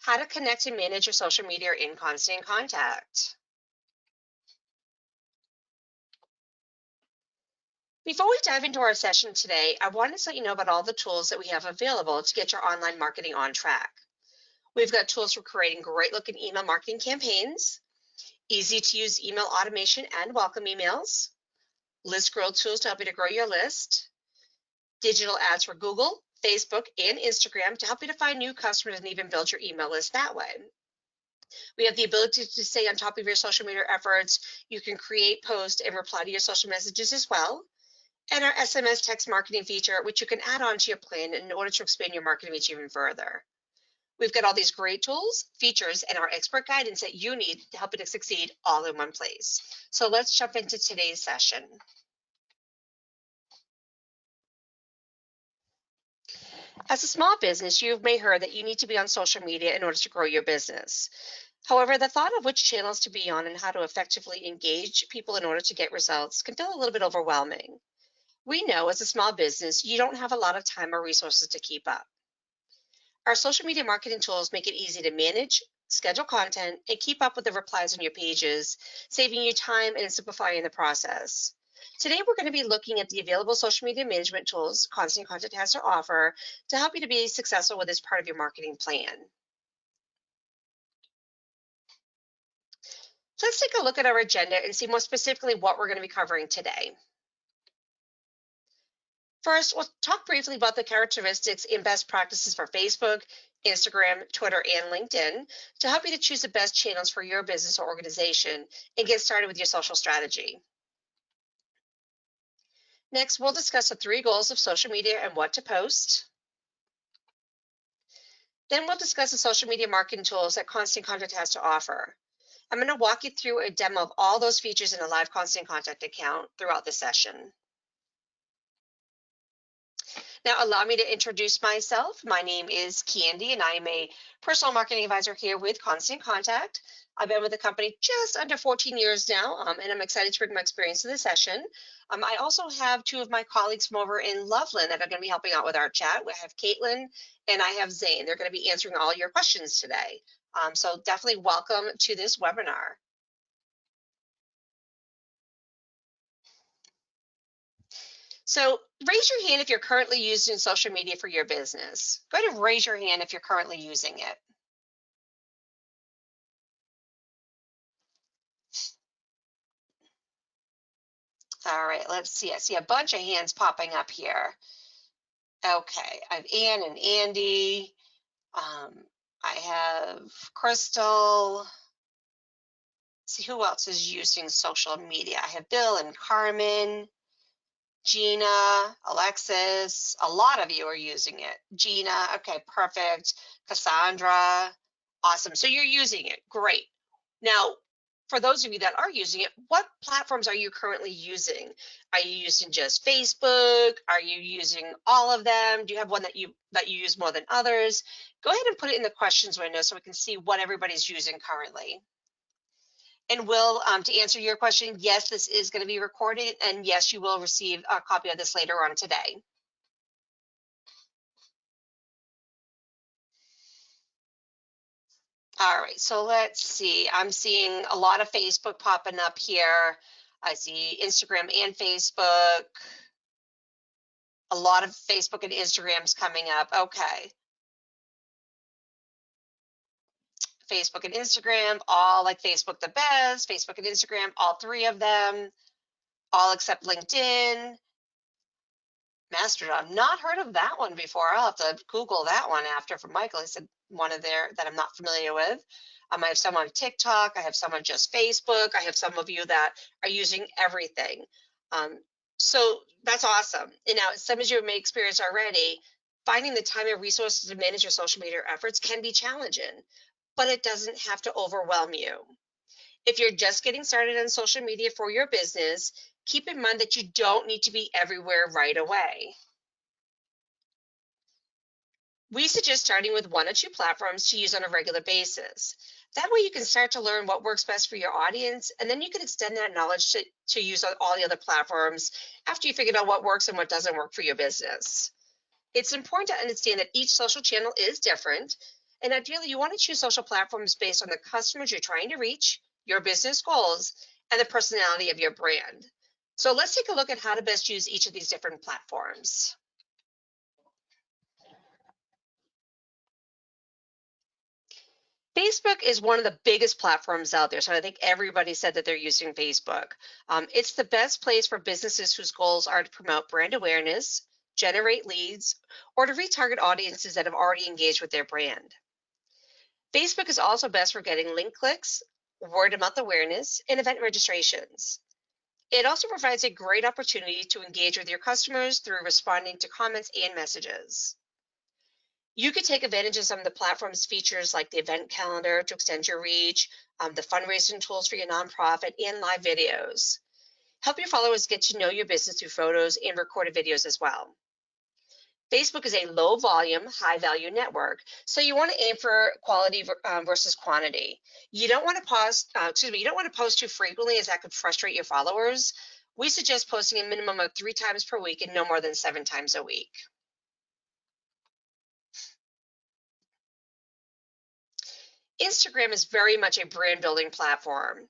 how to connect and manage your social media in Constant Contact. Before we dive into our session today, I wanted to let you know about all the tools that we have available to get your online marketing on track. We've got tools for creating great looking email marketing campaigns, easy to use email automation and welcome emails, list growth tools to help you to grow your list, digital ads for Google, Facebook, and Instagram to help you to find new customers and even build your email list that way. We have the ability to stay on top of your social media efforts. You can create, post, and reply to your social messages as well. And our SMS text marketing feature, which you can add on to your plan in order to expand your marketing reach even further. We've got all these great tools, features, and our expert guidance that you need to help you to succeed all in one place. So let's jump into today's session. As a small business, you may have heard that you need to be on social media in order to grow your business. However, the thought of which channels to be on and how to effectively engage people in order to get results can feel a little bit overwhelming. We know as a small business, you don't have a lot of time or resources to keep up. Our social media marketing tools make it easy to manage, schedule content, and keep up with the replies on your pages, saving you time and simplifying the process. Today, we're going to be looking at the available social media management tools Constant Contact has to offer to help you to be successful with this part of your marketing plan. Let's take a look at our agenda and see more specifically what we're going to be covering today. First, we'll talk briefly about the characteristics and best practices for Facebook, Instagram, Twitter, and LinkedIn to help you to choose the best channels for your business or organization and get started with your social strategy. Next, we'll discuss the 3 goals of social media and what to post. Then we'll discuss the social media marketing tools that Constant Contact has to offer. I'm going to walk you through a demo of all those features in a live Constant Contact account throughout the session. Now, allow me to introduce myself. My name is Candy, and I am a personal marketing advisor here with Constant Contact. I've been with the company just under 14 years now, and I'm excited to bring my experience to the session. I also have 2 of my colleagues from over in Loveland that are going to be helping out with our chat. We have Caitlin and I have Zane. They're going to be answering all your questions today. So definitely welcome to this webinar. So raise your hand if you're currently using social media for your business. Go ahead and raise your hand if you're currently using it. All right, let's see. I see a bunch of hands popping up here. Okay, I have Ann and Andy. I have Crystal. See who else is using social media. I have Bill and Carmen, Gina, Alexis. A lot of you are using it. Gina, okay, perfect. Cassandra, awesome. So you're using it, great. Now, for those of you that are using it, what platforms are you currently using? Are you using just Facebook? Are you using all of them? Do you have one that you use more than others? Go ahead and put it in the questions window so we can see what everybody's using currently. And Will, to answer your question, yes, this is going to be recorded, and yes, you will receive a copy of this later on today. All right, so let's see. I'm seeing a lot of Facebook popping up here. I see Instagram and Facebook. A lot of Facebook and Instagrams coming up. Okay. Facebook and Instagram, all like Facebook the best, Facebook and Instagram, all 3 of them, all except LinkedIn. Mastodon, not heard of that one before. I'll have to Google that one after from Michael. He said one of there that I'm not familiar with. I have some on TikTok. I have some on just Facebook. I have some of you that are using everything. So that's awesome. And now, some of you may experience already, finding the time and resources to manage your social media efforts can be challenging, but it doesn't have to overwhelm you. If you're just getting started on social media for your business, keep in mind that you don't need to be everywhere right away. We suggest starting with 1 or 2 platforms to use on a regular basis. That way you can start to learn what works best for your audience, and then you can extend that knowledge to use on all the other platforms after you figured out what works and what doesn't work for your business. It's important to understand that each social channel is different, And ideally, you want to choose social platforms based on the customers you're trying to reach, your business goals, and the personality of your brand. So let's take a look at how to best use each of these different platforms. Facebook is one of the biggest platforms out there. So I think everybody said that they're using Facebook. It's the best place for businesses whose goals are to promote brand awareness, generate leads, or to retarget audiences that have already engaged with their brand. Facebook is also best for getting link clicks, word of mouth awareness, and event registrations. It also provides a great opportunity to engage with your customers through responding to comments and messages. You could take advantage of some of the platform's features like the event calendar to extend your reach, the fundraising tools for your nonprofit, and live videos. Help your followers get to know your business through photos and recorded videos as well. Facebook is a low volume, high value network, so you want to aim for quality versus quantity. You don't want to you don't want to post too frequently as that could frustrate your followers. We suggest posting a minimum of 3 times per week and no more than 7 times a week. Instagram is very much a brand building platform.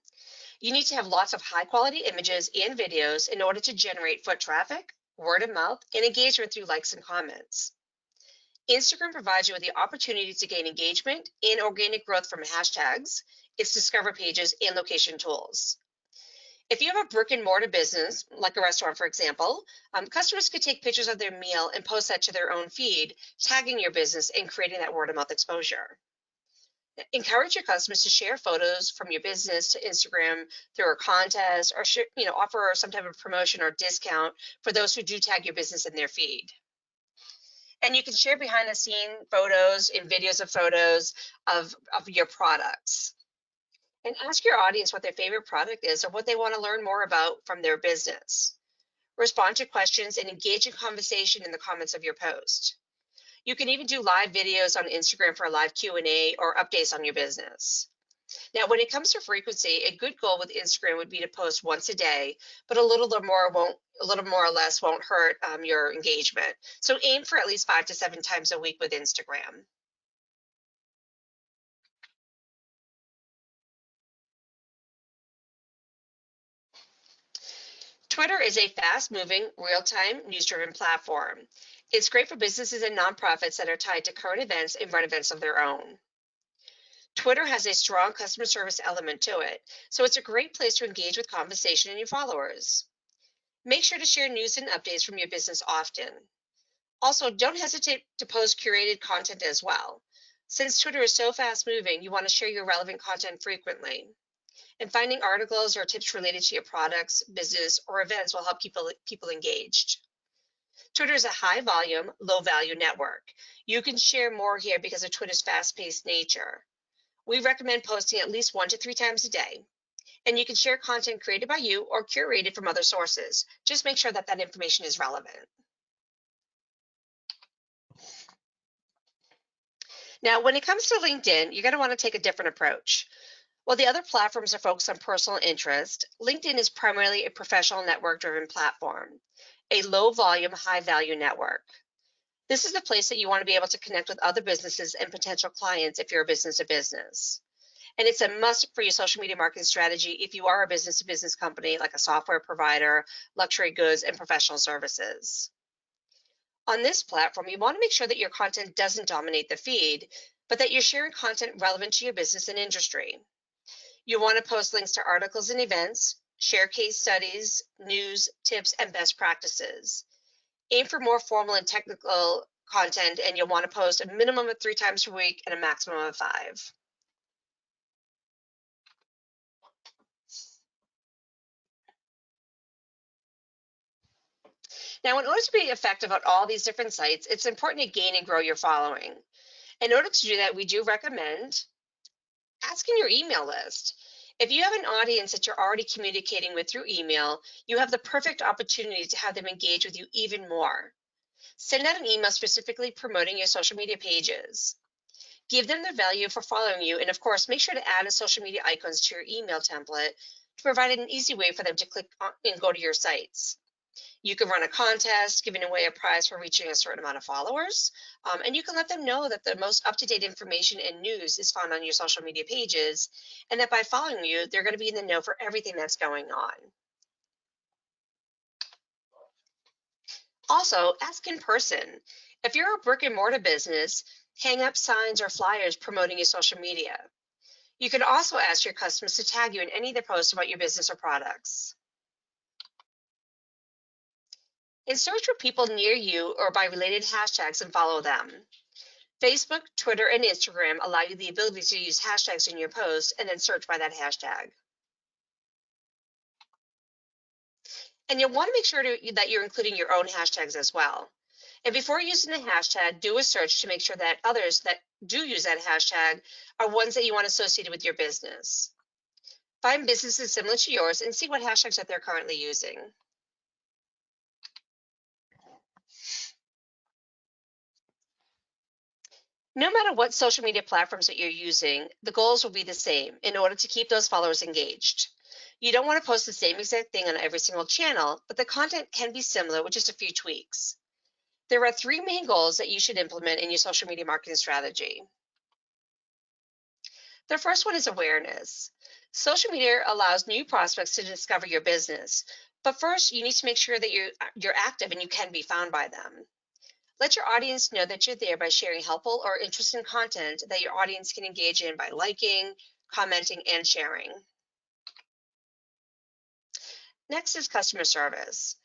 You need to have lots of high quality images and videos in order to generate foot traffic, word of mouth, and engagement through likes and comments. Instagram provides you with the opportunity to gain engagement and organic growth from hashtags, its discover pages, and location tools. If you have a brick and mortar business, like a restaurant, for example, customers could take pictures of their meal and post that to their own feed, tagging your business and creating that word of mouth exposure. Encourage your customers to share photos from your business to Instagram through a contest, or offer some type of promotion or discount for those who do tag your business in their feed. And you can share behind the scene photos and videos of photos of your products. And ask your audience what their favorite product is or what they want to learn more about from their business. Respond to questions and engage in conversation in the comments of your post. You can even do live videos on Instagram for a live Q&A or updates on your business. Now, when it comes to frequency, a good goal with Instagram would be to post once a day, but a little more or less won't hurt your engagement. So aim for at least 5 to 7 times a week with Instagram. Twitter is a fast-moving, real-time, news-driven platform. It's great for businesses and nonprofits that are tied to current events and run events of their own. Twitter has a strong customer service element to it, so it's a great place to engage with conversation and your followers. Make sure to share news and updates from your business often. Also, don't hesitate to post curated content as well. Since Twitter is so fast moving, you want to share your relevant content frequently. And finding articles or tips related to your products, business, or events will help people engaged. Twitter is a high volume, low value network. You can share more here because of Twitter's fast paced nature. We recommend posting at least 1 to 3 times a day. And you can share content created by you or curated from other sources. Just make sure that that information is relevant. Now, when it comes to LinkedIn, you're going to want to take a different approach. While the other platforms are focused on personal interest, LinkedIn is primarily a professional network-driven platform, a low-volume, high-value network. This is the place that you want to be able to connect with other businesses and potential clients if you're a business-to-business. And it's a must for your social media marketing strategy if you are a business-to-business company like a software provider, luxury goods, and professional services. On this platform, you want to make sure that your content doesn't dominate the feed, but that you're sharing content relevant to your business and industry. You want to post links to articles and events, share case studies, news, tips, and best practices. Aim for more formal and technical content, and you'll want to post a minimum of 3 times per week and a maximum of 5. Now, in order to be effective on all these different sites, it's important to gain and grow your following. In order to do that, we do recommend asking your email list. If you have an audience that you're already communicating with through email, you have the perfect opportunity to have them engage with you even more. Send out an email specifically promoting your social media pages. Give them the value for following you, and of course, make sure to add a social media icons to your email template to provide an easy way for them to click on and go to your sites. You can run a contest, giving away a prize for reaching a certain amount of followers. And you can let them know that the most up-to-date information and news is found on your social media pages, and that by following you, they're going to be in the know for everything that's going on. Also, ask in person. If you're a brick and mortar business, hang up signs or flyers promoting your social media. You can also ask your customers to tag you in any of the posts about your business or products. And search for people near you or by related hashtags and follow them. Facebook, Twitter, and Instagram allow you the ability to use hashtags in your posts and then search by that hashtag. And you'll want to make sure that you're including your own hashtags as well. And before using the hashtag, do a search to make sure that others that do use that hashtag are ones that you want associated with your business. Find businesses similar to yours and see what hashtags that they're currently using. No matter what social media platforms that you're using, the goals will be the same in order to keep those followers engaged. You don't want to post the same exact thing on every single channel, but the content can be similar with just a few tweaks. There are 3 main goals that you should implement in your social media marketing strategy. The first one is awareness. Social media allows new prospects to discover your business, but first you need to make sure that you're active and you can be found by them. Let your audience know that you're there by sharing helpful or interesting content that your audience can engage in by liking, commenting, and sharing. Next is customer service.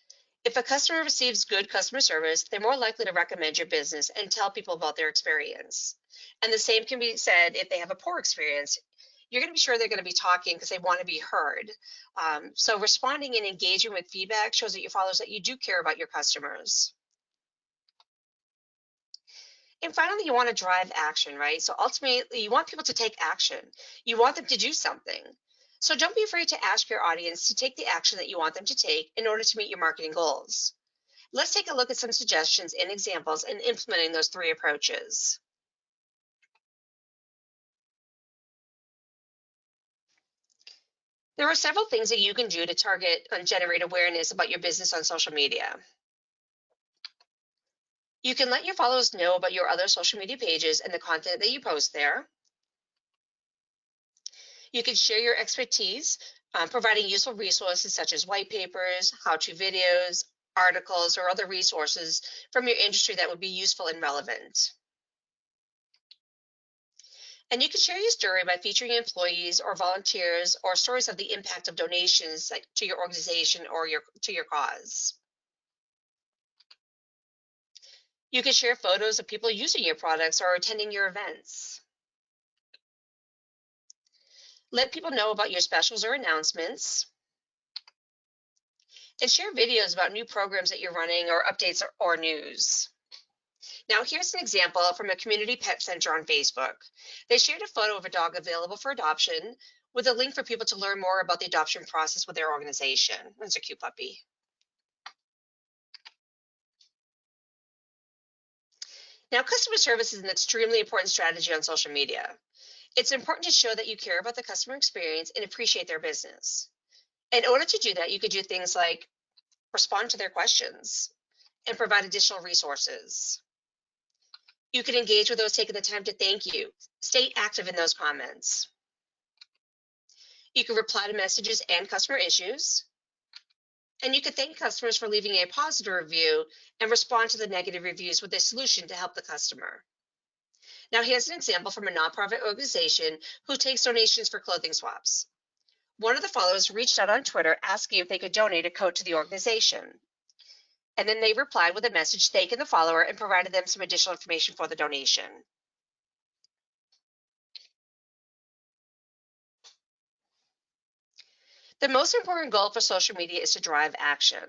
If a customer receives good customer service, they're more likely to recommend your business and tell people about their experience. And the same can be said if they have a poor experience. You're going to be sure they're going to be talking because they want to be heard. So responding and engaging with feedback shows that your followers that you do care about your customers. And finally, you want to drive action, right? So ultimately, you want people to take action. You want them to do something. So don't be afraid to ask your audience to take the action that you want them to take in order to meet your marketing goals. Let's take a look at some suggestions and examples in implementing those 3 approaches. There are several things that you can do to target and generate awareness about your business on social media. You can let your followers know about your other social media pages and the content that you post there. You can share your expertise, providing useful resources such as white papers, how-to videos, articles, or other resources from your industry that would be useful and relevant. And you can share your story by featuring employees or volunteers or stories of the impact of donations to your organization or to your cause. You can share photos of people using your products or attending your events. Let people know about your specials or announcements. And share videos about new programs that you're running or updates or news. Now, here's an example from a community pet center on Facebook. They shared a photo of a dog available for adoption with a link for people to learn more about the adoption process with their organization. It's a cute puppy. Now, customer service is an extremely important strategy on social media. It's important to show that you care about the customer experience and appreciate their business. In order to do that, you could do things like respond to their questions and provide additional resources. You can engage with those taking the time to thank you. Stay active in those comments. You can reply to messages and customer issues. And you can thank customers for leaving a positive review and respond to the negative reviews with a solution to help the customer. Now, here's an example from a nonprofit organization who takes donations for clothing swaps. One of the followers reached out on Twitter asking if they could donate a coat to the organization. And then they replied with a message thanking the follower and provided them some additional information for the donation. The most important goal for social media is to drive action.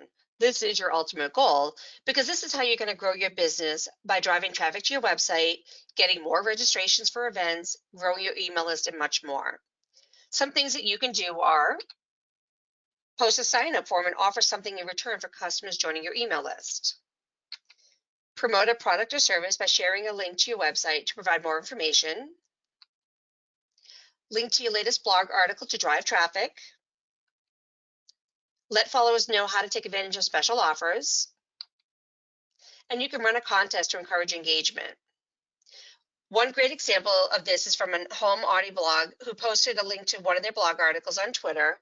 This is your ultimate goal because this is how you're going to grow your business by driving traffic to your website, getting more registrations for events, growing your email list, and much more. Some things that you can do are post a sign-up form and offer something in return for customers joining your email list. Promote a product or service by sharing a link to your website to provide more information. Link to your latest blog article to drive traffic. let followers know how to take advantage of special offers, and you can run a contest to encourage engagement. One great example of this is from a home audio blog who posted a link to one of their blog articles on Twitter,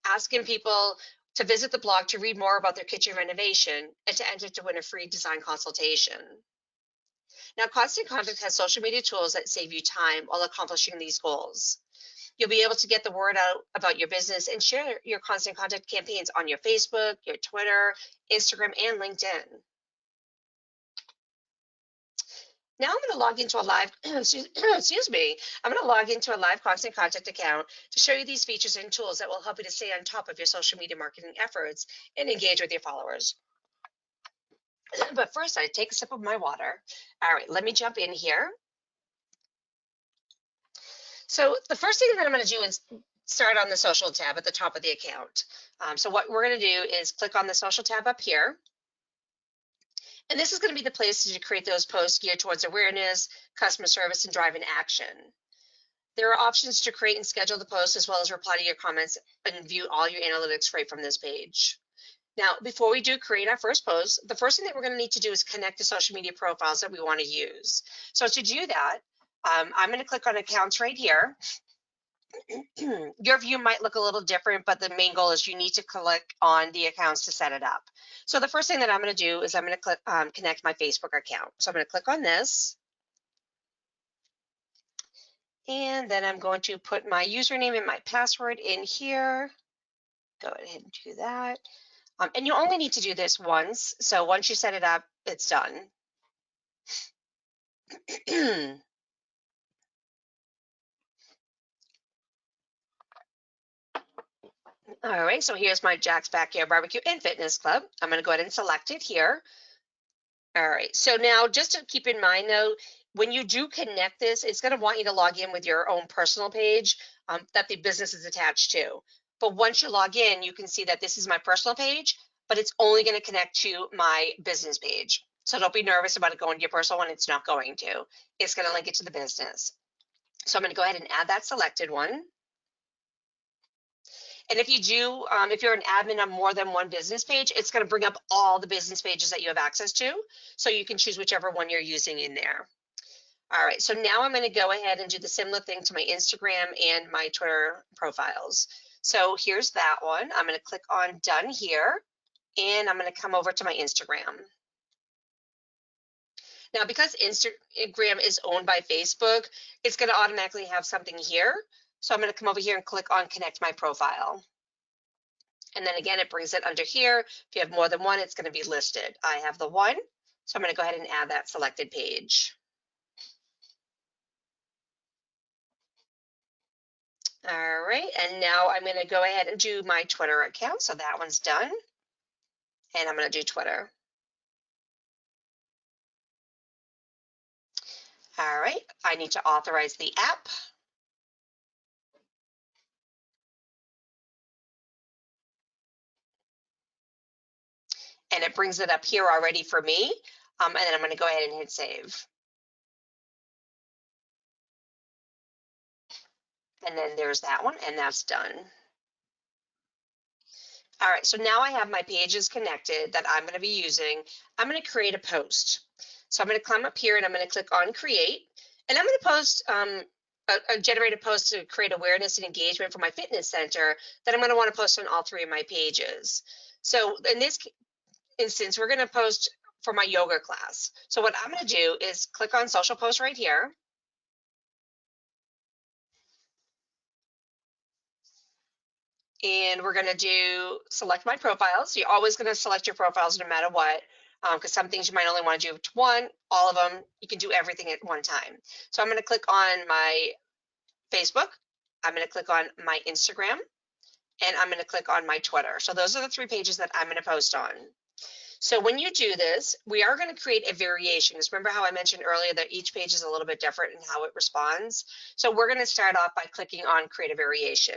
asking people to visit the blog to read more about their kitchen renovation and to enter to win a free design consultation. Now, Constant Contact has social media tools that save you time while accomplishing these goals. You'll be able to get the word out about your business and share your Constant Contact campaigns on your Facebook, your Twitter, Instagram, and LinkedIn. Now I'm going to log into a live, excuse me, I'm going to log into a live Constant Contact account to show you these features and tools that will help you to stay on top of your social media marketing efforts and engage with your followers. But first, I take a sip of my water. All right, let me jump in here. So the first thing that I'm going to do is start on the social tab at the top of the account. So what we're going to do is click on the social tab up here. And this is going to be the place to create those posts geared towards awareness, customer service, and driving action. There are options to create and schedule the posts, as well as reply to your comments and view all your analytics right from this page. Now, before we do create our first post, the first thing that we're going to need to do is connect the social media profiles that we want to use. So to do that, I'm going to click on accounts right here. Your view might look a little different, but the main goal is you need to click on the accounts to set it up. So the first thing that I'm going to do is I'm going to click connect my Facebook account. So I'm going to click on this. And then I'm going to put my username and my password in here. Go ahead and do that. And you only need to do this once. So once you set it up, it's done. All right, so here's my Jack's Backyard Barbecue and Fitness Club. I'm going to go ahead and select it here. All right, so now just to keep in mind though, when you do connect this, it's going to want you to log in with your own personal page that the business is attached to. But once you log in, you can see that this is my personal page, but it's only going to connect to my business page. So don't be nervous about it going to your personal one. It's not going to. It's going to link it to the business. So I'm going to go ahead and add that selected one. And if you do, if you're an admin on more than one business page, it's going to bring up all the business pages that you have access to. So you can choose whichever one you're using in there. All right, so now I'm going to go ahead and do the similar thing to my Instagram and my Twitter profiles. So here's that one. I'm going to click on done here, and I'm going to come over to my Instagram. Now, because Instagram is owned by Facebook, it's going to automatically have something here. So I'm going to come over here and click on connect my profile. And then again, it brings it under here. If you have more than one, it's going to be listed. I have the one, so I'm going to go ahead and add that selected page. All right, and now I'm going to go ahead and do my Twitter account. So that one's done. And I'm going to do Twitter. All right, I need to authorize the app. And it brings it up here already for me. And then I'm going to go ahead and hit save. And then there's that one, and that's done. All right, so now I have my pages connected that I'm going to be using. I'm going to create a post. So I'm going to climb up here and I'm going to click on create. And I'm going to post generate a post to create awareness and engagement for my fitness center that I'm going to want to post on all three of my pages. So in this instance, we're going to post for my yoga class. So what I'm going to do is click on social post right here. And we're going to do select my profiles. So you're always going to select your profiles no matter what, because some things you might only want to do to one, all of them, you can do everything at one time. So I'm going to click on my Facebook. I'm going to click on my Instagram, and I'm going to click on my Twitter. So those are the three pages that I'm going to post on. So when you do this, we are going to create a variation. Because remember how I mentioned earlier that each page is a little bit different in how it responds. So we're going to start off by clicking on create a variation.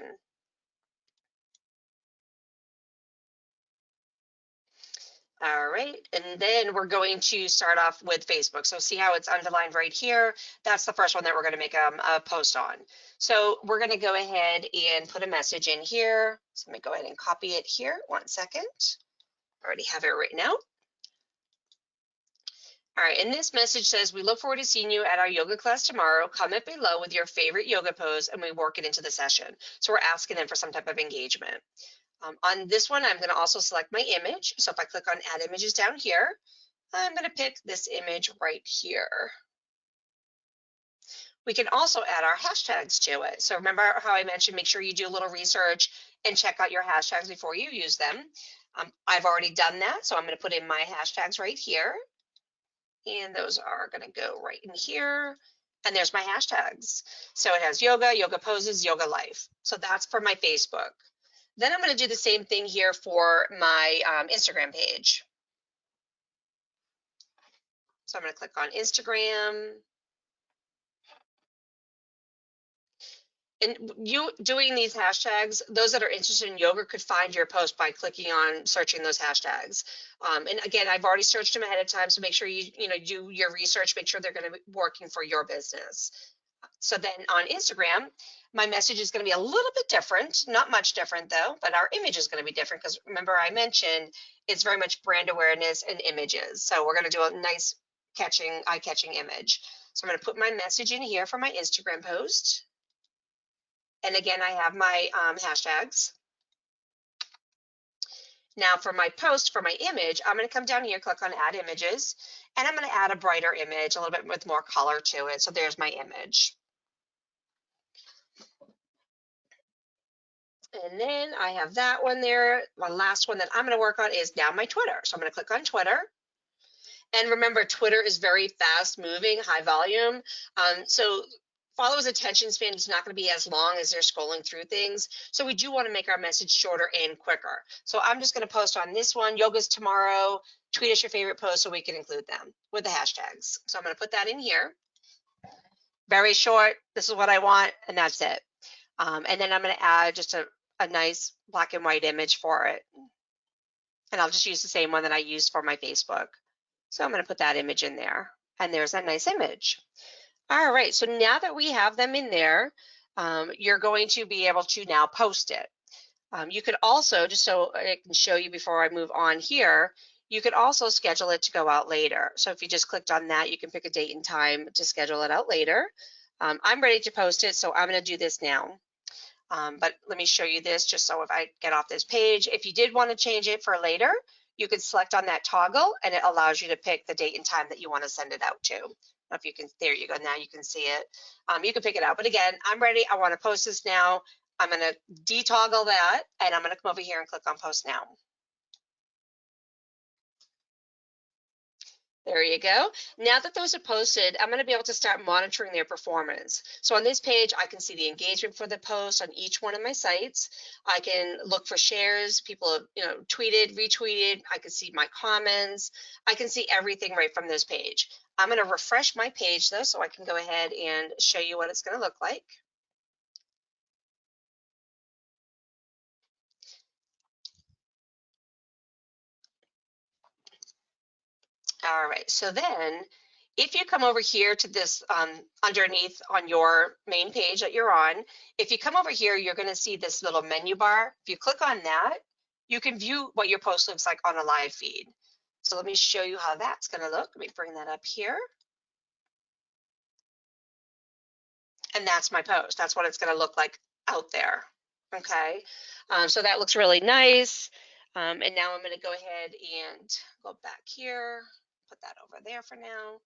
All right, and then we're going to start off with Facebook. So see how it's underlined right here? That's the first one that we're going to make a post on. So we're going to go ahead and put a message in here. So let me go ahead and copy it here. 1 second. I already have it written out. All right, and this message says, we look forward to seeing you at our yoga class tomorrow. Comment below with your favorite yoga pose and we work it into the session. So we're asking them for some type of engagement. On this one, I'm going to also select my image. So if I click on add images down here, I'm going to pick this image right here. We can also add our hashtags to it. So remember how I mentioned, make sure you do a little research and check out your hashtags before you use them. I've already done that, so I'm going to put in my hashtags right here. And those are going to go right in here. And there's my hashtags. So it has yoga, yoga poses, yoga life. So that's for my Facebook. Then I'm going to do the same thing here for my Instagram page. So I'm going to click on Instagram. And you doing these hashtags, those that are interested in yoga could find your post by clicking on searching those hashtags. And again, I've already searched them ahead of time, so make sure you do your research, make sure they're going to be working for your business. So then on Instagram, my message is going to be a little bit different, not much different though, but our image is going to be different because remember I mentioned it's very much brand awareness and images. So we're going to do a nice eye-catching image. So I'm going to put my message in here for my Instagram post. And again, I have my hashtags. Now for my post, for my image, I'm going to come down here, click on add images, and I'm going to add a brighter image, a little bit with more color to it. So there's my image. And then I have that one there. One last one that I'm going to work on is now my Twitter. So I'm going to click on Twitter. And remember, Twitter is very fast moving, high volume. So followers' attention span is not going to be as long as they're scrolling through things. So we do want to make our message shorter and quicker. So I'm just going to post on this one, yoga's tomorrow, tweet us your favorite post so we can include them with the hashtags. So I'm going to put that in here. Very short, this is what I want, and that's it. And then I'm going to add just a nice black and white image for it. And I'll just use the same one that I used for my Facebook. So I'm going to put that image in there. And there's that nice image. All right, so now that we have them in there, you're going to be able to now post it. You could also, just so I can show you before I move on here, you could also schedule it to go out later. So if you just clicked on that, you can pick a date and time to schedule it out later. I'm ready to post it, so I'm going to do this now. But let me show you this just so if I get off this page, if you did want to change it for later, you could select on that toggle and it allows you to pick the date and time that you want to send it out to. If you can, there you go, now you can see it. You can pick it out, but again, I'm ready, I want to post this now. I'm going to detoggle that and I'm going to come over here and click on post now. There you go. Now that those are posted, I'm going to be able to start monitoring their performance. So on this page, I can see the engagement for the post on each one of my sites. I can look for shares, people have tweeted, retweeted. I can see my comments. I can see everything right from this page. I'm going to refresh my page though, so I can go ahead and show you what it's going to look like. All right, so then if you come over here to this underneath on your main page that you're on, if you come over here, you're going to see this little menu bar. If you click on that, you can view what your post looks like on a live feed. So let me show you how that's going to look. Let me bring that up here. And that's my post. That's what it's going to look like out there. Okay, so that looks really nice. And now I'm going to go ahead and go back here, put that over there for now.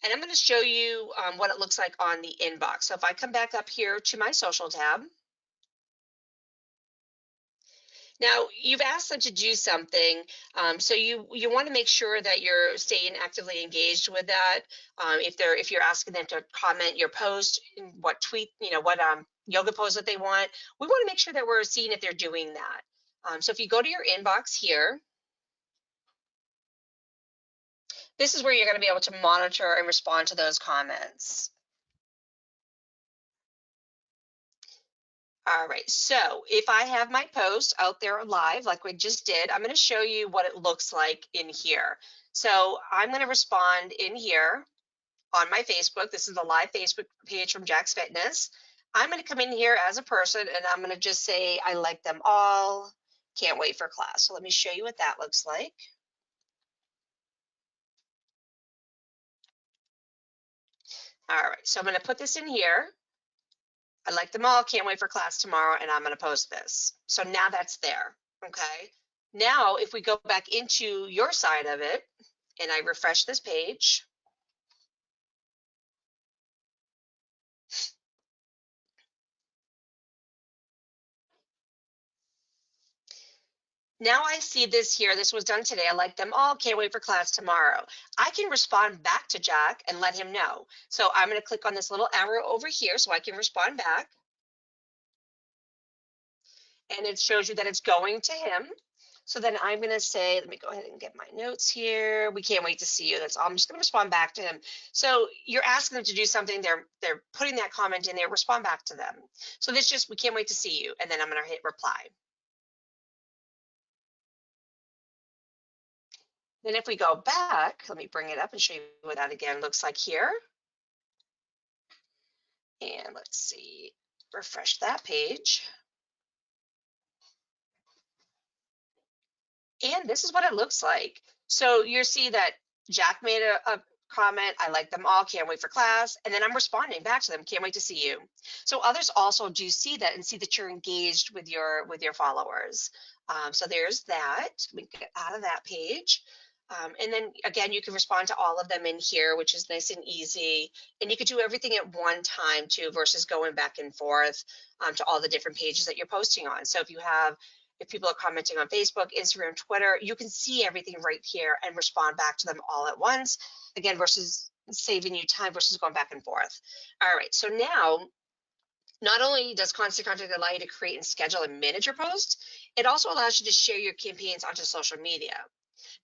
And I'm going to show you what it looks like on the inbox. So if I come back up here to my social tab, now you've asked them to do something, so you want to make sure that you're staying actively engaged with that. If you're asking them to comment your post, what tweet, what yoga pose that they want, we want to make sure that we're seeing if they're doing that. So if you go to your inbox here, this is where you're going to be able to monitor and respond to those comments. All right, so if I have my post out there live, like we just did, I'm going to show you what it looks like in here. So I'm going to respond in here on my Facebook. This is the live Facebook page from Jack's Fitness. I'm going to come in here as a person and I'm going to just say, I like them all. Can't wait for class. So let me show you what that looks like. All right, so I'm going to put this in here. I like them all. Can't wait for class tomorrow. And I'm going to post this. So now that's there. Okay. Now, if we go back into your side of it and I refresh this page, now I see this here. This was done today. I like them all. Can't wait for class tomorrow. I can respond back to Jack and let him know. So I'm going to click on this little arrow over here so I can respond back. And it shows you that it's going to him. So then I'm going to say, let me go ahead and get my notes here. We can't wait to see you. That's all. I'm just going to respond back to him. So you're asking them to do something. They're putting that comment in there. Respond back to them. So this just, we can't wait to see you. And then I'm going to hit reply. Then if we go back, let me bring it up and show you what that again looks like here. And let's see, refresh that page. And this is what it looks like. So you see that Jack made a comment. I like them all. Can't wait for class. And then I'm responding back to them. Can't wait to see you. So others also do see that and see that you're engaged with your followers. So there's that. We get out of that page. And then again, you can respond to all of them in here, which is nice and easy. And you could do everything at one time too, versus going back and forth to all the different pages that you're posting on. So if people are commenting on Facebook, Instagram, Twitter, you can see everything right here and respond back to them all at once, again, versus saving you time versus going back and forth. All right, so now, not only does Constant Contact allow you to create and schedule and manage your posts, it also allows you to share your campaigns onto social media.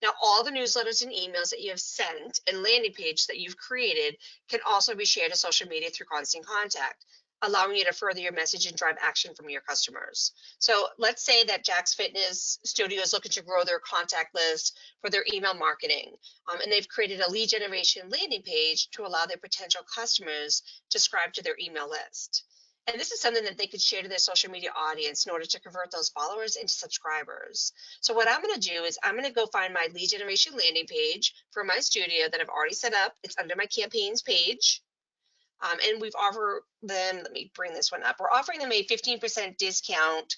Now, all the newsletters and emails that you have sent and landing page that you've created can also be shared to social media through Constant Contact, allowing you to further your message and drive action from your customers. So let's say that Jack's Fitness Studio is looking to grow their contact list for their email marketing, and they've created a lead generation landing page to allow their potential customers to subscribe to their email list. And this is something that they could share to their social media audience in order to convert those followers into subscribers. So what I'm going to do is I'm going to go find my lead generation landing page for my studio that I've already set up. It's under my campaigns page. And we've offered them, let me bring this one up. We're offering them a 15% discount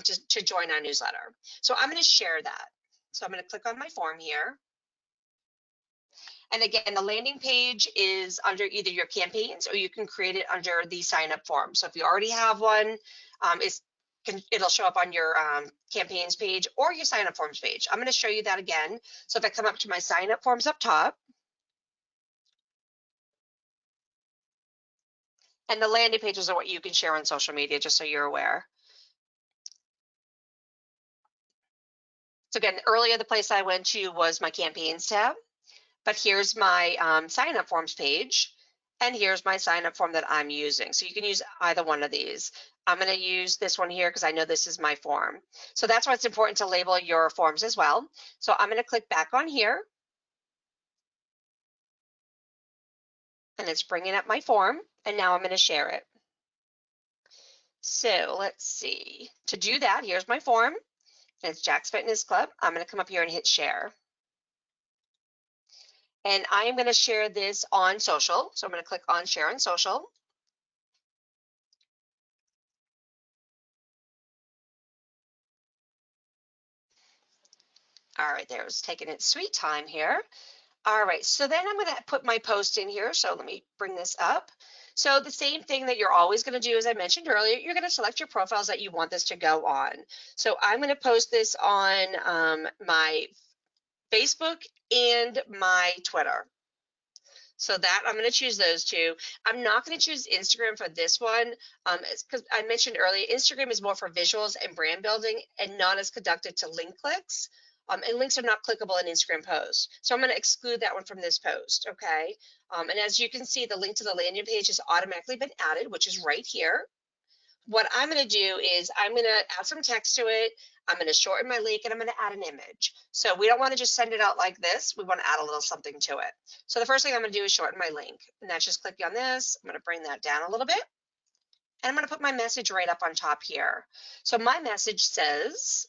to join our newsletter. So I'm going to share that. So I'm going to click on my form here. And again, the landing page is under either your campaigns or you can create it under the sign up form. So if you already have one, it'll show up on your campaigns page or your sign up forms page. I'm going to show you that again. So if I come up to my sign up forms up top, and the landing pages are what you can share on social media, just so you're aware. So again, earlier the place I went to was my campaigns tab, but here's my sign up forms page, and here's my sign up form that I'm using. So you can use either one of these. I'm going to use this one here because I know this is my form. So that's why it's important to label your forms as well. So I'm going to click back on here, and it's bringing up my form, and now I'm going to share it. So let's see. To do that, here's my form. And it's Jack's Fitness Club. I'm going to come up here and hit share. And I am going to share this on social. So I'm going to click on share on social. All right, there's taking its sweet time here. All right, so then I'm going to put my post in here. So let me bring this up. So the same thing that you're always going to do, as I mentioned earlier, you're going to select your profiles that you want this to go on. So I'm going to post this on my Facebook and my Twitter. So that I'm going to choose those two. I'm not going to choose Instagram for this one because I mentioned earlier, Instagram is more for visuals and brand building and not as conducted to link clicks. And links are not clickable in Instagram posts. So I'm going to exclude that one from this post, okay? And as you can see, the link to the landing page has automatically been added, which is right here. what I'm going to do is I'm going to add some text to it. I'm going to shorten my link and I'm going to add an image. So we don't want to just send it out like this. We want to add a little something to it. So the first thing I'm going to do is shorten my link. And that's just clicking on this. I'm going to bring that down a little bit. And I'm going to put my message right up on top here. So my message says,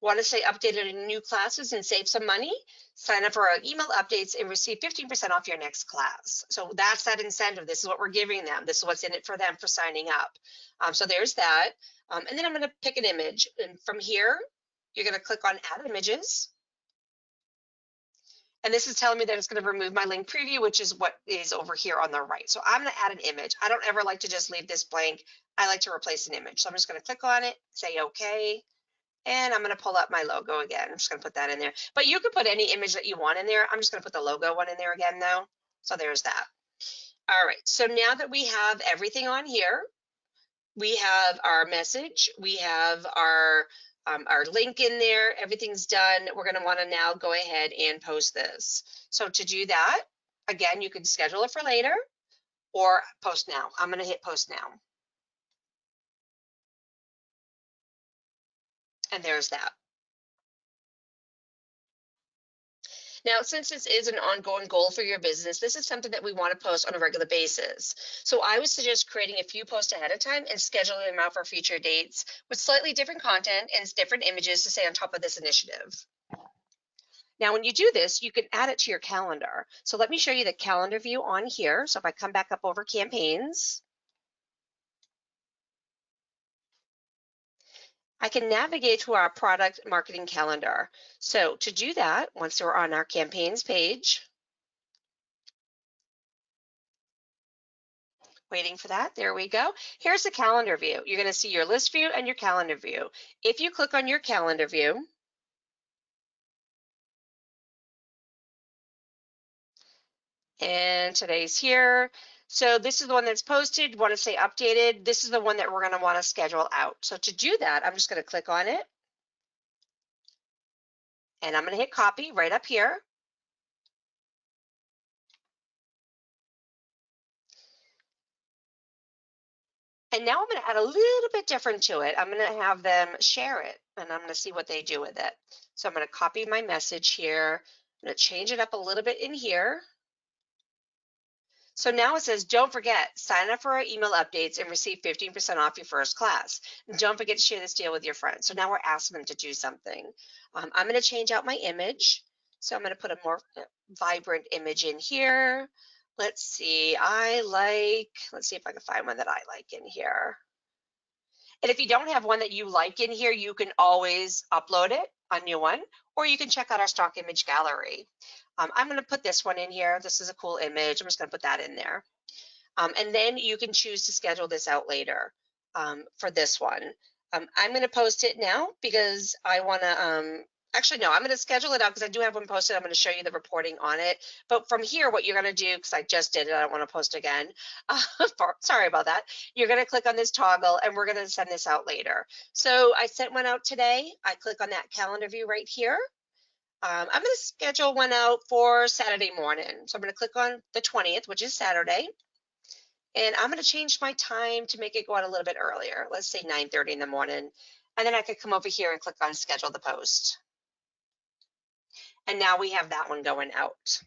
want to stay updated in new classes and save some money? Sign up for our email updates and receive 15% off your next class. So that's that incentive. This is what we're giving them. This is what's in it for them for signing up. So there's that. And then I'm going to pick an image. And from here, you're going to click on Add Images. And this is telling me that it's going to remove my link preview, which is what is over here on the right. So I'm going to add an image. I don't ever like to just leave this blank. I like to replace an image. So I'm just going to click on it, say OK. And I'm going to pull up my logo again. I'm just going to put that in there. But you can put any image that you want in there. I'm just going to put the logo one in there again, though. So there's that. All right. So now that we have everything on here, we have our message. We have our link in there. Everything's done. We're going to want to now go ahead and post this. So to do that, again, you can schedule it for later or post now. I'm going to hit post now. And there's that. Now, since this is an ongoing goal for your business, this is something that we want to post on a regular basis. So I would suggest creating a few posts ahead of time and scheduling them out for future dates with slightly different content and different images to stay on top of this initiative. Now, when you do this, you can add it to your calendar. So let me show you the calendar view on here. So if I come back up over campaigns, I can navigate to our product marketing calendar. So to do that, once we're on our campaigns page, waiting for that, there we go. Here's the calendar view. You're going to see your list view and your calendar view. If you click on your calendar view, and today's here. So this is the one that's posted. Want to say updated. This is the one that we're going to want to schedule out. So to do that, I'm just going to click on it. And I'm going to hit copy right up here. And now I'm going to add a little bit different to it. I'm going to have them share it, and I'm going to see what they do with it. So I'm going to copy my message here. I'm going to change it up a little bit in here. So now it says, don't forget, sign up for our email updates and receive 15% off your first class. And don't forget to share this deal with your friends. So now we're asking them to do something. I'm going to change out my image. So I'm going to put a more vibrant image in here. Let's see, let's see if I can find one that I like in here. And if you don't have one that you like in here, you can always upload it, a new one, or you can check out our stock image gallery. I'm going to put this one in here. This is a cool image. I'm just going to put that in there. And then you can choose to schedule this out later for this one. I'm going to post it now because I want to, actually, no, I'm going to schedule it out because I do have one posted. I'm going to show you the reporting on it. But from here, what you're going to do, because I just did it, I don't want to post again. Sorry about that. You're going to click on this toggle and we're going to send this out later. So I sent one out today. I click on that calendar view right here. I'm going to schedule one out for Saturday morning. So I'm going to click on the 20th, which is Saturday. And I'm going to change my time to make it go out a little bit earlier. Let's say 9:30 in the morning. And then I could come over here and click on schedule the post. And now we have that one going out.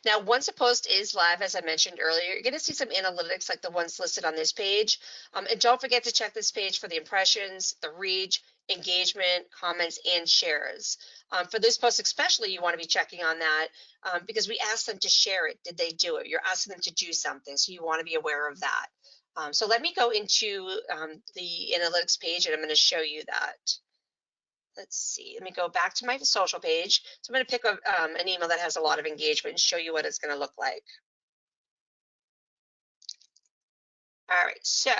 Now, once a post is live, as I mentioned earlier, you're going to see some analytics like the ones listed on this page. And don't forget to check this page for the impressions, the reach, engagement, comments, and shares. For this post especially, you want to be checking on that because we asked them to share it. Did they do it? You're asking them to do something, so you want to be aware of that. So let me go into the analytics page, and I'm going to show you that. Let's see, let me go back to my social page. So I'm going to pick an email that has a lot of engagement and show you what it's going to look like. All right, so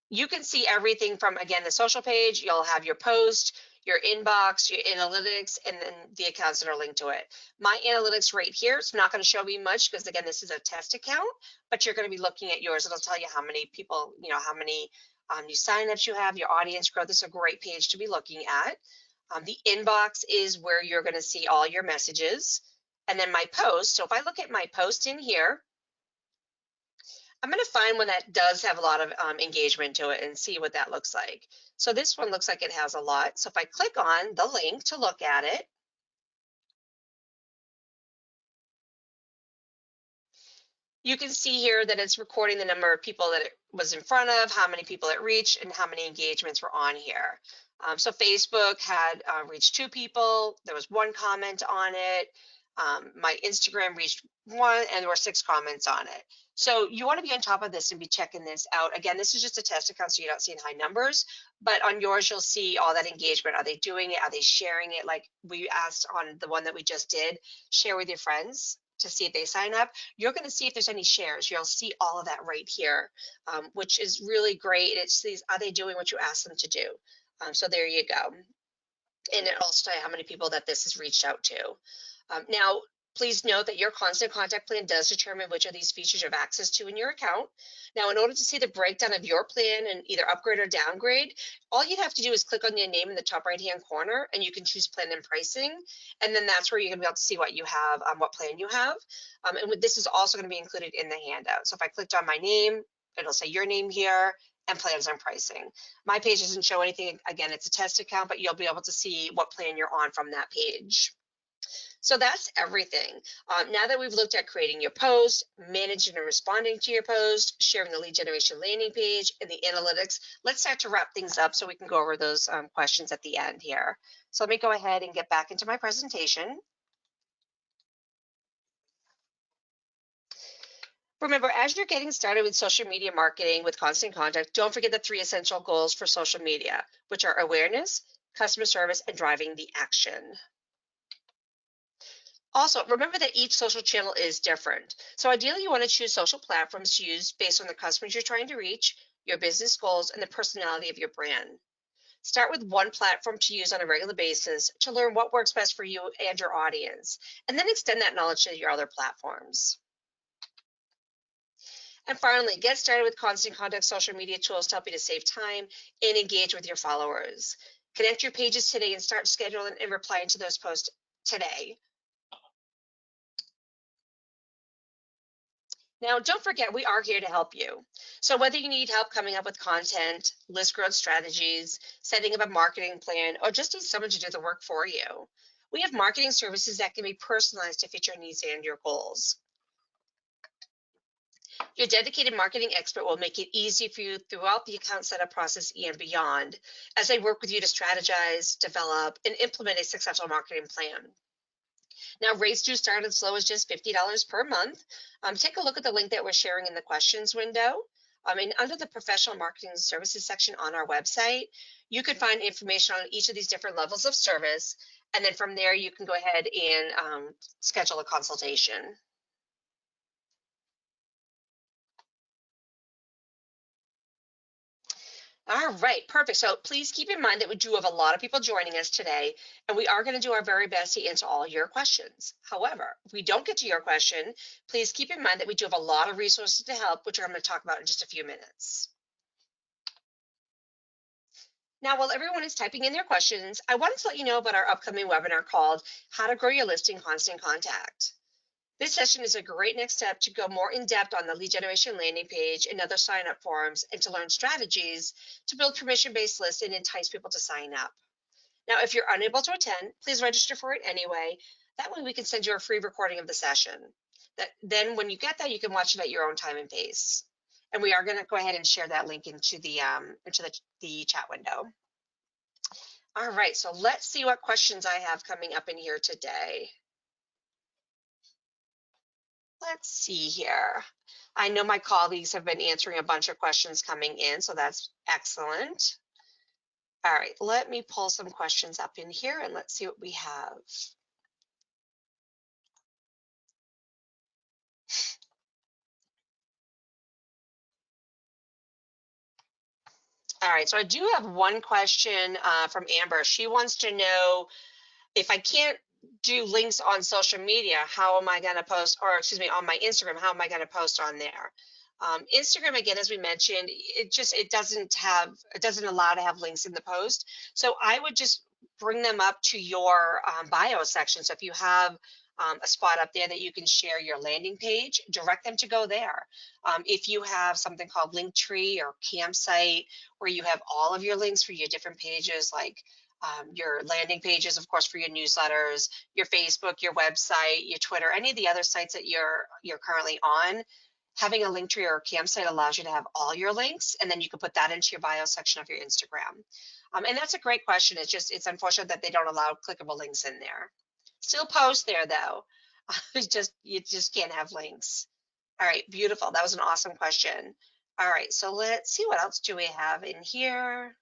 you can see everything from, again, the social page. You'll have your post, your inbox, your analytics, and then the accounts that are linked to it. My analytics right here, it's not going to show me much because, again, this is a test account, but you're going to be looking at yours. It'll tell you how many people, how many new signups you have, your audience growth. This is a great page to be looking at. The inbox is where you're going to see all your messages. And then my post. So if I look at my post in here, I'm going to find one that does have a lot of engagement to it and see what that looks like. So this one looks like it has a lot. So if I click on the link to look at it, you can see here that it's recording the number of people that it was in front of, how many people it reached, and how many engagements were on here. So Facebook had reached 2 people. There was 1 comment on it. My Instagram reached 1, and there were 6 comments on it. So you want to be on top of this and be checking this out. Again, this is just a test account, so you're not seeing high numbers. But on yours, you'll see all that engagement. Are they doing it? Are they sharing it? Like we asked on the one that we just did, share with your friends to see if they sign up. You're going to see if there's any shares. You'll see all of that right here, which is really great. It's these, are they doing what you asked them to do? So there you go. And it also tells you how many people that this has reached out to. Now, please note that your constant contact plan does determine which of these features you have access to in your account. Now, in order to see the breakdown of your plan and either upgrade or downgrade, all you'd have to do is click on your name in the top right-hand corner, and you can choose plan and pricing. And then that's where you're going to be able to see what you have, what plan you have. And this is also going to be included in the handout. So if I clicked on my name, it'll say your name here and plans and pricing. My page doesn't show anything. Again, it's a test account, but you'll be able to see what plan you're on from that page. So that's everything. Now that we've looked at creating your post, managing and responding to your post, sharing the lead generation landing page, and the analytics, let's start to wrap things up so we can go over those questions at the end here. So let me go ahead and get back into my presentation. Remember, as you're getting started with social media marketing with Constant Contact, don't forget the 3 essential goals for social media, which are awareness, customer service, and driving the action. Also, remember that each social channel is different. So ideally, you want to choose social platforms to use based on the customers you're trying to reach, your business goals, and the personality of your brand. Start with one platform to use on a regular basis to learn what works best for you and your audience, and then extend that knowledge to your other platforms. And finally, get started with Constant Contact social media tools to help you to save time and engage with your followers. Connect your pages today and start scheduling and replying to those posts today. Now, don't forget, we are here to help you. So whether you need help coming up with content, list growth strategies, setting up a marketing plan, or just need someone to do the work for you, we have marketing services that can be personalized to fit your needs and your goals. Your dedicated marketing expert will make it easy for you throughout the account setup process and beyond as they work with you to strategize, develop, and implement a successful marketing plan. Now, rates do start as low as just $50 per month. Take a look at the link that we're sharing in the questions window. And under the professional marketing services section on our website, you can find information on each of these different levels of service. And then from there, you can go ahead and schedule a consultation. All right, perfect. So please keep in mind that we do have a lot of people joining us today, and we are going to do our very best to answer all your questions. However, if we don't get to your question, please keep in mind that we do have a lot of resources to help, which I'm going to talk about in just a few minutes. Now, while everyone is typing in their questions, I wanted to let you know about our upcoming webinar called How to Grow Your Listing Constant Contact. This session is a great next step to go more in depth on the lead generation landing page and other sign up forms and to learn strategies to build permission-based lists and entice people to sign up. Now, if you're unable to attend, please register for it anyway. That way we can send you a free recording of the session. Then when you get that, you can watch it at your own time and pace. And we are going to go ahead and share that link into the chat window. All right, so let's see what questions I have coming up in here today. Let's see here. I know my colleagues have been answering a bunch of questions coming in, so that's excellent. All right, let me pull some questions up in here and let's see what we have. All right, so I do have one question from Amber. She wants to know if I can't do links on social media, how am I going to post, or excuse me, on my Instagram, how am I going to post on there? Instagram, again, as we mentioned, it doesn't allow to have links in the post. So I would just bring them up to your bio section. So if you have a spot up there that you can share your landing page, direct them to go there. If you have something called Linktree or Campsite, where you have all of your links for your different pages, like your landing pages, of course, for your newsletters, your Facebook, your website, your Twitter, any of the other sites that you're currently on, having a Linktree or a Campsite allows you to have all your links, and then you can put that into your bio section of your Instagram. And that's a great question. It's unfortunate that they don't allow clickable links in there. Still post there though. You just can't have links. All right, beautiful. That was an awesome question. All right, so let's see, what else do we have in here?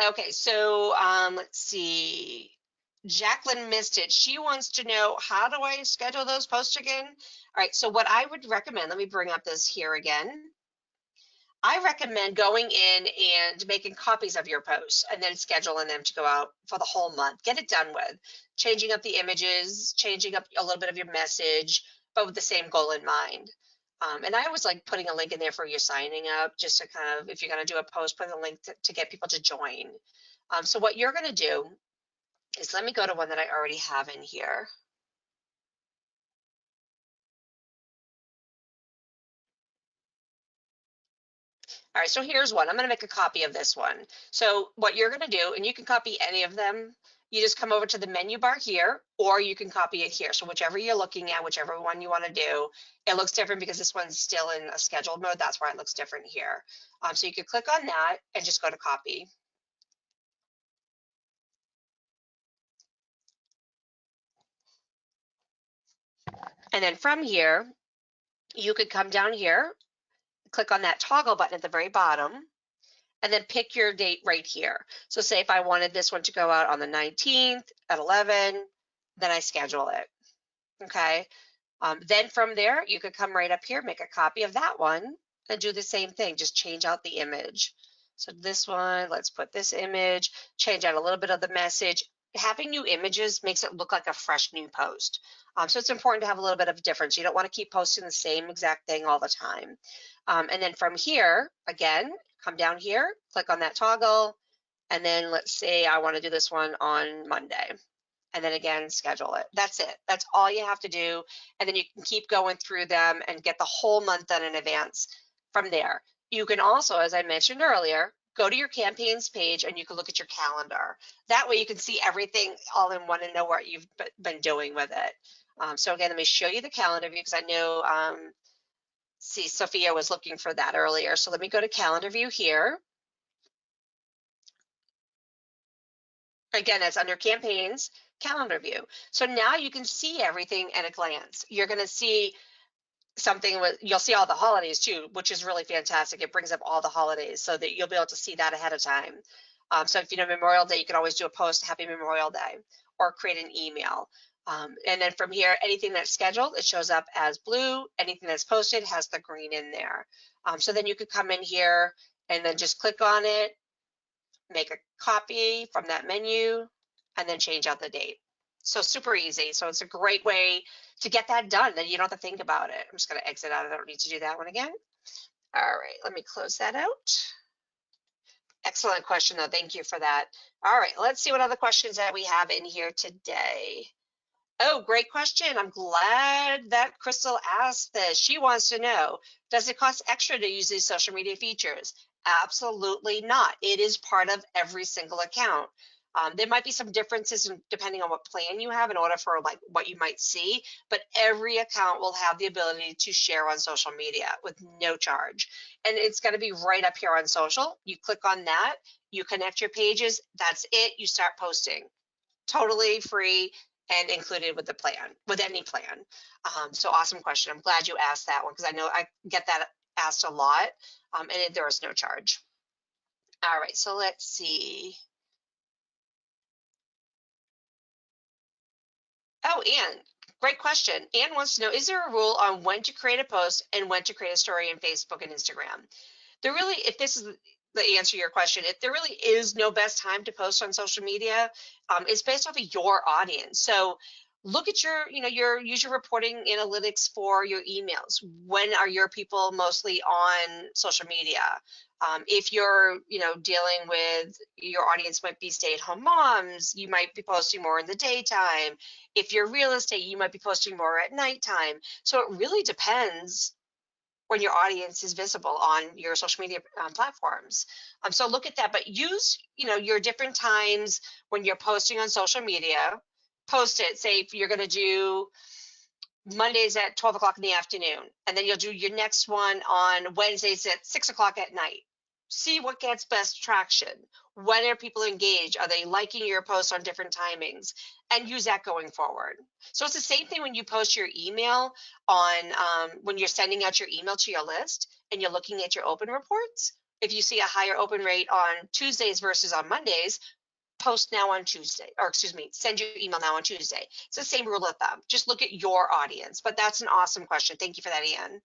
Okay, so let's see. Jacqueline missed it. She wants to know, how do I schedule those posts again? All right, so what I would recommend, let me bring up this here again. I recommend going in and making copies of your posts and then scheduling them to go out for the whole month. Get it done with. Changing up the images, changing up a little bit of your message, but with the same goal in mind. And I always like putting a link in there for your signing up, just to kind of, if you're going to do a post, put a link to get people to join. So what you're going to do is, let me go to one that I already have in here. All right, so here's one. I'm going to make a copy of this one. So what you're going to do, and you can copy any of them, you just come over to the menu bar here, or you can copy it here. So whichever you're looking at, whichever one you want to do, it looks different because this one's still in a scheduled mode. That's why it looks different here. So you can click on that and just go to copy. And then from here, you could come down here, click on that toggle button at the very bottom, and then pick your date right here. So say if I wanted this one to go out on the 19th at 11, then I schedule it. Okay. Then from there, you could come right up here, make a copy of that one, and do the same thing. Just change out the image. So this one, let's put this image, change out a little bit of the message. Having new images makes it look like a fresh new post. So it's important to have a little bit of difference. You don't want to keep posting the same exact thing all the time. And then from here, again, come down here, click on that toggle, and then let's say I want to do this one on Monday. And then again, schedule it. That's it. That's all you have to do. And then you can keep going through them and get the whole month done in advance from there. You can also, as I mentioned earlier, go to your campaigns page and you can look at your calendar. That way you can see everything all in one and know what you've been doing with it. So again, let me show you the calendar view, because I know, see, Sophia was looking for that earlier. So let me go to calendar view here. Again, that's under campaigns, calendar view. So now you can see everything at a glance. You're going to see something with, you'll see all the holidays too, which is really fantastic. It brings up all the holidays so that you'll be able to see that ahead of time. So if you know Memorial Day, you can always do a post, Happy Memorial Day, or create an email. And then from here, anything that's scheduled, it shows up as blue. Anything that's posted has the green in there. So then you could come in here and then just click on it, make a copy from that menu, and then change out the date. So super easy. So it's a great way to get that done. Then you don't have to think about it. I'm just going to exit out. I don't need to do that one again. All right, let me close that out. Excellent question, though. Thank you for that. All right, let's see what other questions that we have in here today. Oh, great question. I'm glad that Crystal asked this. She wants to know, does it cost extra to use these social media features? Absolutely not. It is part of every single account. There might be some differences depending on what plan you have in order for like what you might see, but every account will have the ability to share on social media with no charge. And it's going to be right up here on social. You click on that, you connect your pages, that's it, you start posting. Totally free and included with the plan, with any plan. So awesome question. I'm glad you asked that one, because I know I get that asked a lot, and there is no charge. All right, so let's see. Oh, Anne, great question. Anne wants to know, is there a rule on when to create a post and when to create a story in Facebook and Instagram? There really, if this is the answer to your question, if there really is no best time to post on social media, it's based off of your audience. So look at your user reporting analytics for your emails. When are your people mostly on social media? If you're, dealing with your audience might be stay-at-home moms, you might be posting more in the daytime. If you're real estate, you might be posting more at nighttime. So it really depends when your audience is visible on your social media platforms. So look at that, but use, your different times when you're posting on social media. Post it. Say if you're going to do Mondays at 12 o'clock in the afternoon, and then you'll do your next one on Wednesdays at 6 o'clock at night. See what gets best traction. When are people engaged? Are they liking your posts on different timings? And use that going forward. So it's the same thing when you post your email on, when you're sending out your email to your list and you're looking at your open reports. If you see a higher open rate on Tuesdays versus on Mondays, post now on Tuesday, or excuse me, send your email now on Tuesday. It's the same rule of thumb. Just look at your audience. But that's an awesome question. Thank you for that, Ian.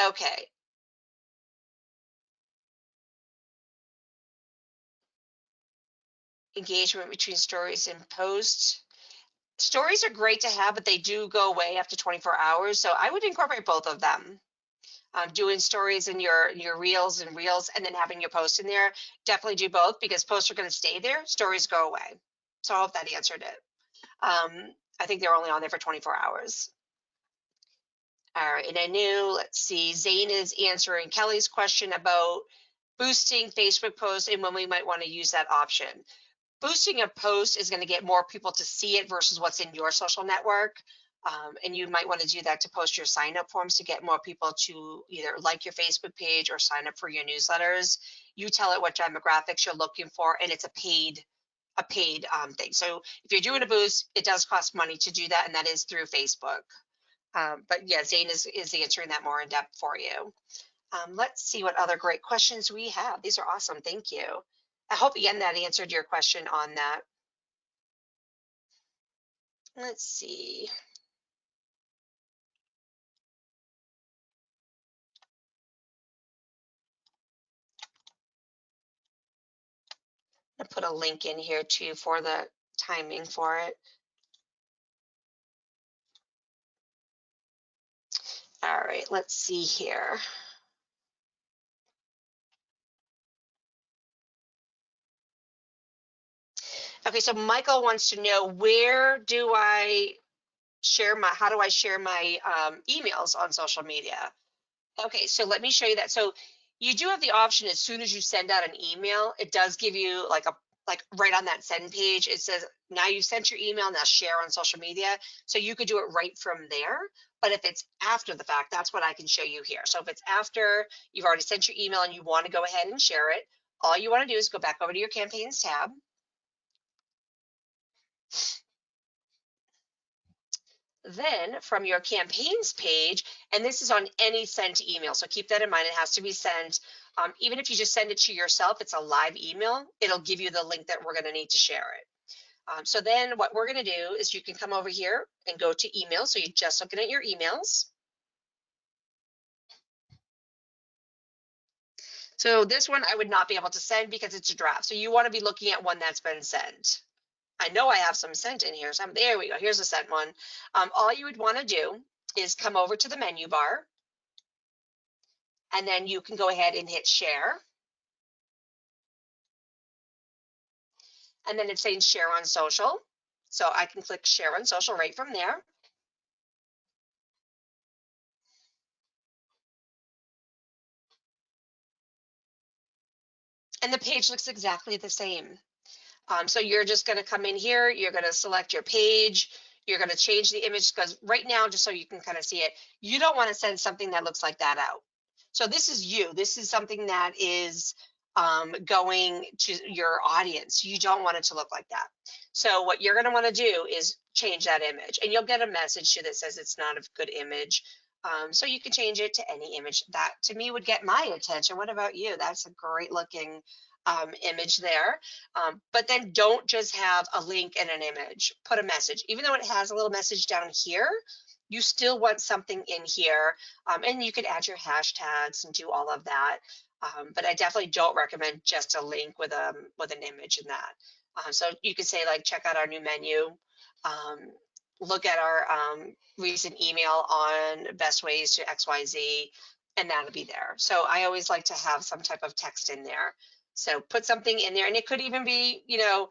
Okay. Engagement between stories and posts. Stories are great to have, but they do go away after 24 hours. So I would incorporate both of them. Doing stories in your reels and then having your posts in there. Definitely do both because posts are going to stay there. Stories go away. So I hope that answered it. I think they're only on there for 24 hours. All right, and I knew, let's see, Zane is answering Kelly's question about boosting Facebook posts and when we might want to use that option. Boosting a post is going to get more people to see it versus what's in your social network. And you might want to do that to post your sign up forms to get more people to either like your Facebook page or sign up for your newsletters. You tell it what demographics you're looking for, and it's a paid thing. So if you're doing a boost, it does cost money to do that, and that is through Facebook. But yeah, Zane is answering that more in depth for you. Let's see what other great questions we have. These are awesome. Thank you. I hope, again, that answered your question on that. Let's see. I'll put a link in here too for the timing for it. All right, let's see here. Okay, so Michael wants to know, how do I share my emails on social media? Okay, so let me show you that. So you do have the option as soon as you send out an email, it does give you like right on that send page, it says, now you sent your email, now share on social media. So you could do it right from there. But if it's after the fact, that's what I can show you here. So if it's after you've already sent your email and you want to go ahead and share it, all you want to do is go back over to your campaigns tab. Then from your campaigns page, and this is on any sent email, so keep that in mind, it has to be sent. Even if you just send it to yourself, it's a live email, it'll give you the link that we're going to need to share it. So then what we're going to do is you can come over here and go to email. So you're just looking at your emails. So this one I would not be able to send because it's a draft. So you want to be looking at one that's been sent. I know I have some sent in here. So there we go. Here's a sent one. All you would want to do is come over to the menu bar, and then you can go ahead and hit share. And then it's saying share on social. So I can click share on social right from there. And the page looks exactly the same. So you're just going to come in here, you're going to select your page, you're going to change the image, because right now, just so you can kind of see it, you don't want to send something that looks like that out. So this is you. This is something that is going to your audience. You don't want it to look like that. So what you're going to want to do is change that image, and you'll get a message that says it's not a good image. So you can change it to any image that to me would get my attention. What about you? That's a great looking image there. But then don't just have a link and an image, put a message. Even though it has a little message down here, you still want something in here. And you could add your hashtags and do all of that. But I definitely don't recommend just a link with an image in that. So you could say, like, check out our new menu, look at our recent email on best ways to XYZ, and that'll be there. So I always like to have some type of text in there. So put something in there, and it could even be, you know,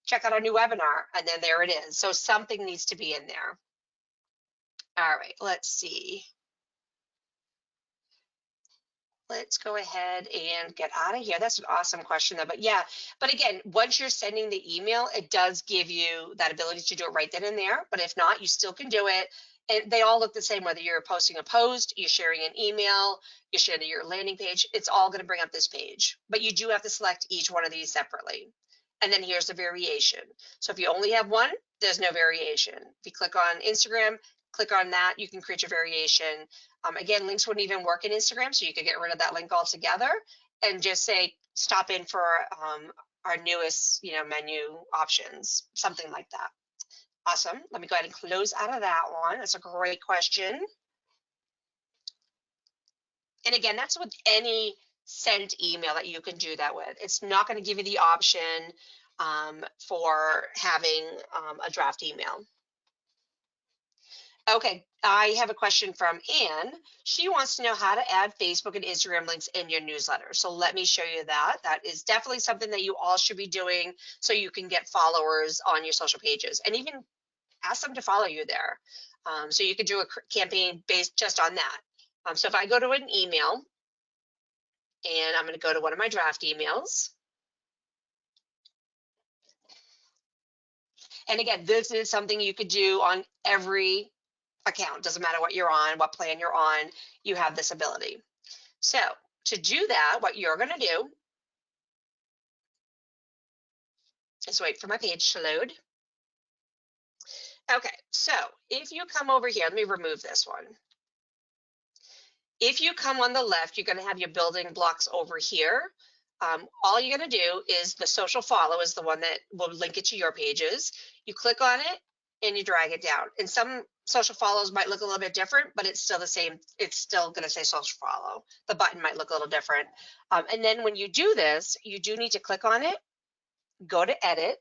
check out our new webinar, and then there it is. So something needs to be in there. All right, let's see. Let's go ahead and get out of here. That's an awesome question though. But yeah, but again, once you're sending the email, it does give you that ability to do it right then and there. But if not, you still can do it. And they all look the same, whether you're posting a post, you're sharing an email, you're sharing your landing page, it's all going to bring up this page. But you do have to select each one of these separately. And then here's the variation. So if you only have one, there's no variation. If you click on Instagram, click on that, you can create your variation. Again, links wouldn't even work in Instagram, so you could get rid of that link altogether and just say, stop in for our newest, you know, menu options, something like that. Awesome. Let me go ahead and close out of that one. That's a great question. And again, that's with any sent email that you can do that with. It's not going to give you the option for having a draft email. Okay, I have a question from Anne. She wants to know how to add Facebook and Instagram links in your newsletter. So let me show you that. That is definitely something that you all should be doing so you can get followers on your social pages, and even ask them to follow you there. So you could do a campaign based just on that. So if I go to an email, and I'm going to go to one of my draft emails. And again, this is something you could do on every account. Doesn't matter what you're on, what plan you're on, you have this ability. So to do that, what you're going to do is wait for my page to load. Okay, so if you come over here, let me remove this one. If you come on the left, you're going to have your building blocks over here. All you're going to do is the social follow is the one that will link it to your pages. You click on it and you drag it down. And some social follows might look a little bit different, but it's still the same. It's still going to say social follow. The button might look a little different. And then when you do this, you do need to click on it, go to edit.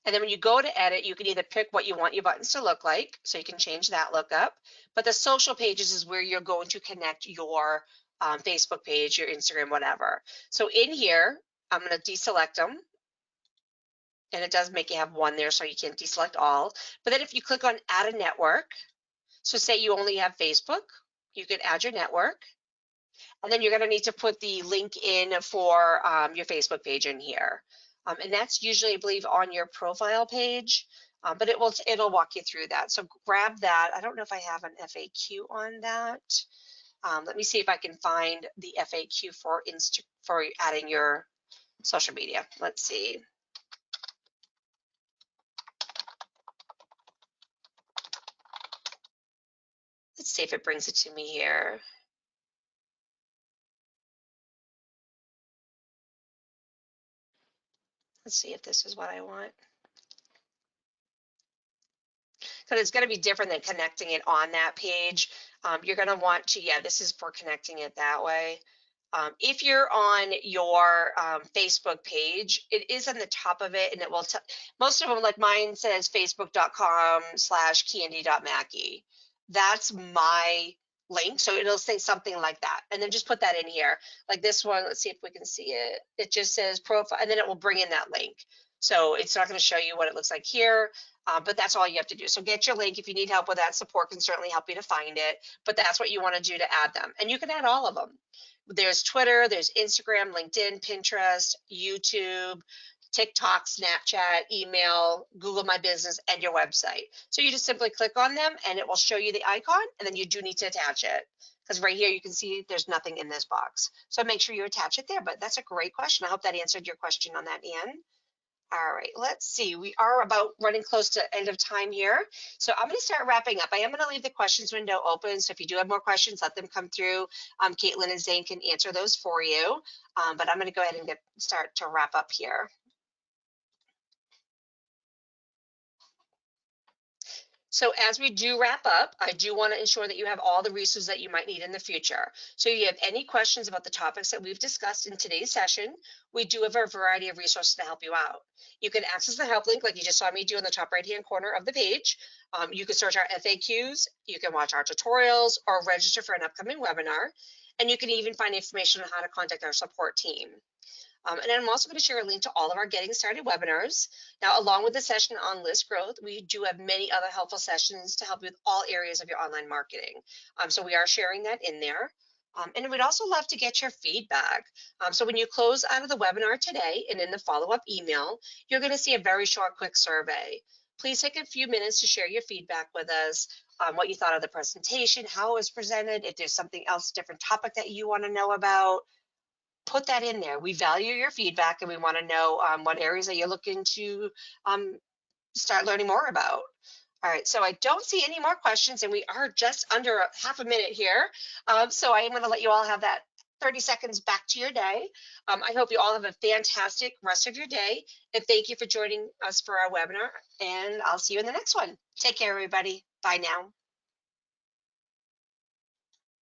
And then when you go to edit, you can either pick what you want your buttons to look like, so you can change that lookup. But the social pages is where you're going to connect your Facebook page, your Instagram, whatever. So in here, I'm going to deselect them. And it does make you have one there, so you can't deselect all. But then if you click on add a network, so say you only have Facebook, you can add your network. And then you're going to need to put the link in for your Facebook page in here. And that's usually, I believe, on your profile page, but it'll walk you through that. So grab that. I don't know if I have an FAQ on that. Let me see if I can find the FAQ for adding your social media. Let's see. Let's see if it brings it to me here. Let's see if this is what I want. Because it's going to be different than connecting it on that page. You're going to want to, yeah, this is for connecting it that way. If you're on your Facebook page, it is on the top of it, and it will, most of them, like mine says facebook.com/candy.mackie. That's my link, so it'll say something like that, and then just put that in here. Like this one, let's see if we can see it. It just says profile, and then it will bring in that link. So it's not going to show you what it looks like here, but that's all you have to do. So get your link. If you need help with that, support can certainly help you to find it, but that's what you want to do to add them, and you can add all of them. There's Twitter, there's Instagram, LinkedIn, Pinterest, YouTube, TikTok, Snapchat, email, Google My Business, and your website. So you just simply click on them and it will show you the icon, and then you do need to attach it. Because right here you can see there's nothing in this box. So make sure you attach it there. But that's a great question. I hope that answered your question on that, Anne. All right, let's see. We are about running close to end of time here. So I'm going to start wrapping up. I am going to leave the questions window open. So if you do have more questions, let them come through. Caitlin and Zane can answer those for you. But I'm going to go ahead and start to wrap up here. So as we do wrap up, I do want to ensure that you have all the resources that you might need in the future. So if you have any questions about the topics that we've discussed in today's session, we do have a variety of resources to help you out. You can access the help link like you just saw me do in the top right-hand corner of the page. You can search our FAQs, you can watch our tutorials, or register for an upcoming webinar. And you can even find information on how to contact our support team. And I'm also going to share a link to all of our Getting Started webinars. Now, along with the session on list growth, we do have many other helpful sessions to help you with all areas of your online marketing. So we are sharing that in there. And we'd also love to get your feedback. So when you close out of the webinar today and in the follow-up email, you're going to see a very short, quick survey. Please take a few minutes to share your feedback with us, what you thought of the presentation, how it was presented, if there's something else, different topic that you want to know about. Put that in there. We value your feedback and we want to know what areas that you're looking to start learning more about. All right, so I don't see any more questions and we are just under half a minute here. So I am going to let you all have that 30 seconds back to your day. I hope you all have a fantastic rest of your day and thank you for joining us for our webinar, and I'll see you in the next one. Take care, everybody. Bye now.